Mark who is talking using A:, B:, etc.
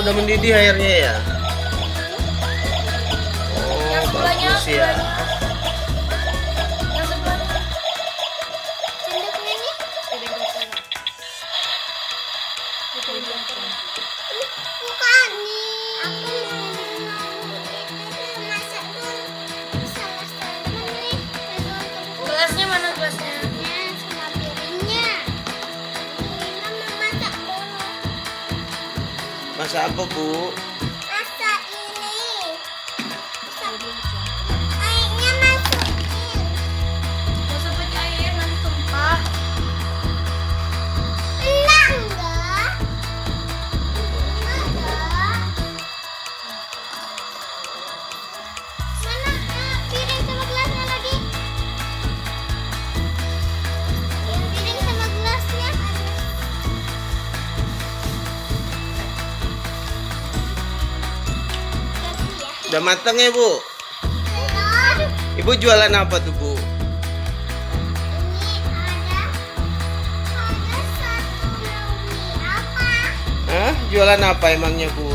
A: udah mendidih airnya ya. Oh, bagus ya.
B: Yang sebelahnya. Sendoknya nih. Bukan nih. Aku mau masak dulu. Sama teman nih. Gelasnya mana gelasnya? Sama piringnya. Ini mau masak dulu.
A: Masak apa, Bu?
B: Masak ini. Airnya masukin. Masa pakai air nanti tumpah. Enggak. Mana piring sama gelasnya lagi? Piring sama gelasnya.
A: Udah matang ya, Bu?
B: Belum.
A: Ibu jualan apa tuh, Bu?
B: Ini ada satu mie apa?
A: Hah? Jualan apa emangnya, Bu?